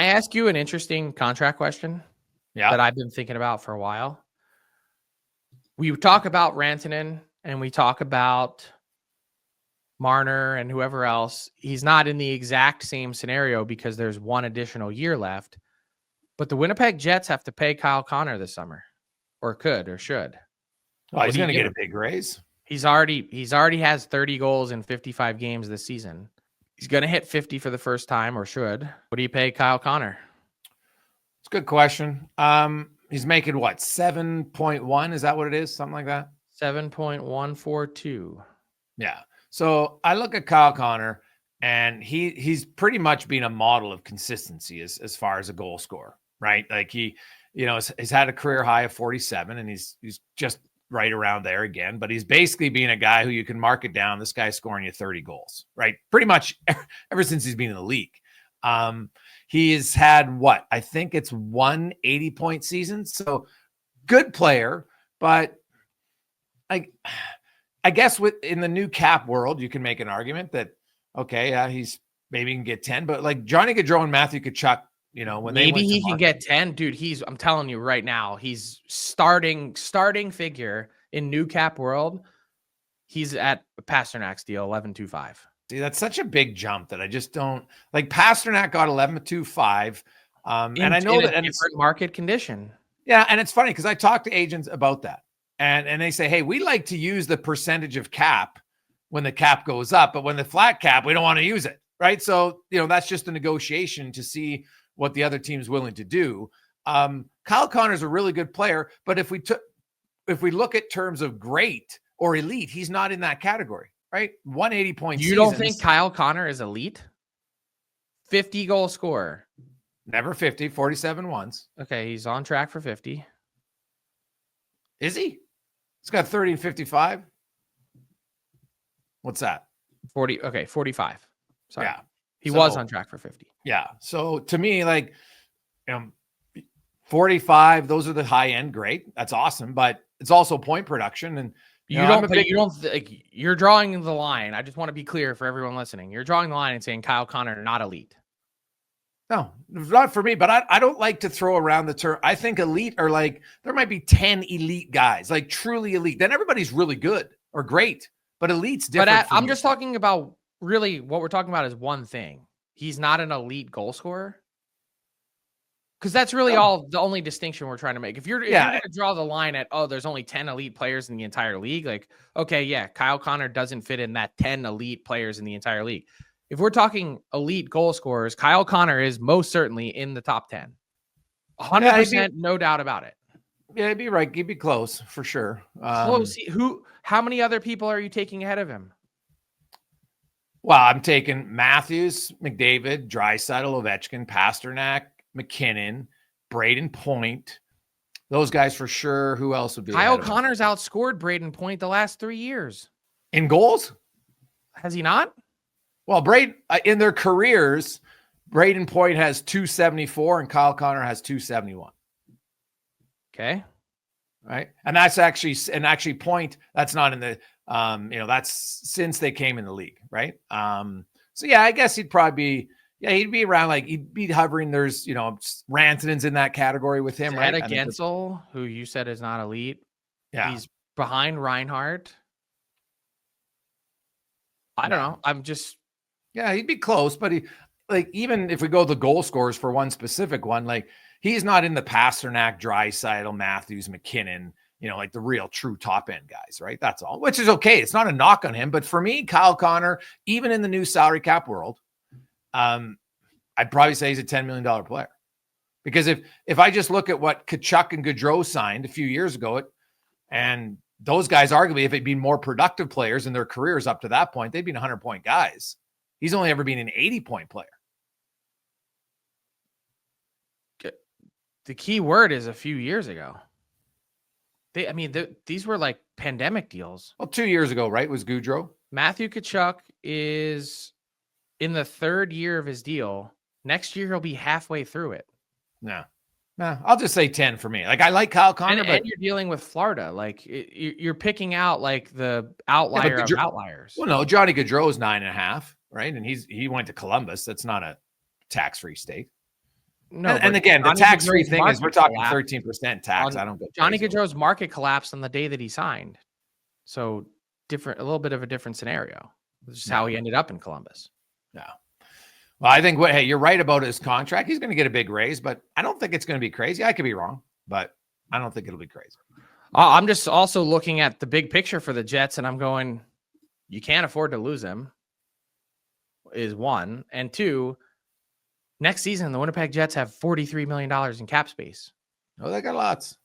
ask you an interesting contract question that I've been thinking about for a while? We talk about Rantanen and we talk about Marner and whoever else. He's not in the exact same scenario because there's one additional year left. But the Winnipeg Jets have to pay Kyle Connor this summer, or could, or should. Well, he's going to get a big raise. He's already has 30 goals in 55 games this season. He's going to hit 50 for the first time, or should. What do you pay Kyle Connor? It's a good question. He's making what, 7.1? Is that what it is? Something like that? 7.142. Yeah. So I look at Kyle Connor, and he's pretty much been a model of consistency as far as a goal scorer, right? Like he's had a career high of 47, and he's just right around there again. But he's basically being a guy who you can mark it down. This guy's scoring you 30 goals, right? Pretty much ever since he's been in the league. He has had I think it's 1 80-point season. So good player, but I guess in the new cap world, you can make an argument that, okay, he's maybe can get 10, but like Johnny Gaudreau and Matthew Tkachuk, when maybe he can get 10, dude. I'm telling you right now, he's starting figure in new cap world. He's at Pasternak's deal, 11.25. See, that's such a big jump that I just don't like. Pasternak got 11.25, and I know that in different market condition. Yeah, and it's funny because I talk to agents about that, and they say, hey, we like to use the percentage of cap when the cap goes up, but when the flat cap, we don't want to use it, right? So that's just a negotiation to see what the other team's willing to do. Kyle Connor's a really good player, but if we look at terms of great or elite, he's not in that category, right? 180 points. You don't think Kyle Connor is elite? 50 goal scorer. Never 50, 47 once. Okay, he's on track for 50. Is he? He's got 30 and 55. What's that? 40. Okay, 45. Sorry. Yeah. He was on track for 50. Yeah. So to me, 45, those are the high end. Great. That's awesome. But it's also point production. And you're drawing the line. I just want to be clear for everyone listening. You're drawing the line and saying Kyle Connor not elite. No, not for me, but I don't like to throw around the term. I think elite are there might be 10 elite guys, like truly elite. Then everybody's really good or great, but elite's different. But I'm just talking about really what we're talking about is one thing. He's not an elite goal scorer. Because that's really the only distinction we're trying to make. If you're going to draw the line at, there's only 10 elite players in the entire league, Kyle Connor doesn't fit in that 10 elite players in the entire league. If we're talking elite goal scorers, Kyle Connor is most certainly in the top 10. 100%, no doubt about it. Yeah, he'd be right. He'd be close for sure. Close. How many other people are you taking ahead of him? Well, I'm taking Matthews, McDavid, Draisaitl, Ovechkin, Pasternak, McKinnon, Braden Point. Those guys for sure. Who else would be? Kyle Connor's outscored Braden Point the last 3 years. In goals? Has he not? Well, in their careers, Braden Point has 274 and Kyle Connor has 271. Okay. Right. And that's actually Point, that's not in the, that's since they came in the league. Right. So yeah, I guess he'd probably he'd be around, he'd be hovering. There's, Rantanen's in that category with him, right? Gensel, who you said is not elite. Yeah. He's behind Reinhardt. I don't know. I'm just. Yeah, he'd be close, but even if we go the goal scorers for one specific one, he's not in the Pasternak, Draisaitl, Matthews, McKinnon, the real true top end guys, right? That's all, which is okay. It's not a knock on him, but for me, Kyle Connor, even in the new salary cap world, I'd probably say he's a $10 million player. Because if I just look at what Tkachuk and Gaudreau signed a few years ago, and those guys, arguably, if they'd been more productive players in their careers up to that point, they'd been 100-point guys. He's only ever been an 80-point player. The key word is a few years ago. These were pandemic deals. Well, 2 years ago, right, was Gaudreau? Matthew Tkachuk is in the third year of his deal. Next year, he'll be halfway through it. No, I'll just say 10 for me. I like Kyle Connor, and you're dealing with Florida. You're picking out the outlier of outliers. Well, no, Johnny Gaudreau is 9.5, right? And he went to Columbus. That's not a tax-free state. No, and again, the tax-free thing is we're talking 13% tax. I don't go Johnny Gaudreau's market collapsed on the day that he signed. So a little bit of a different scenario. This is how he ended up in Columbus. Yeah. Well, I think hey, you're right about his contract. He's going to get a big raise, but I don't think it's going to be crazy. I could be wrong, but I don't think it'll be crazy. I'm just also looking at the big picture for the Jets, and I'm going, you can't afford to lose him, is one. And two, next season, the Winnipeg Jets have $43 million in cap space. Oh, they got lots.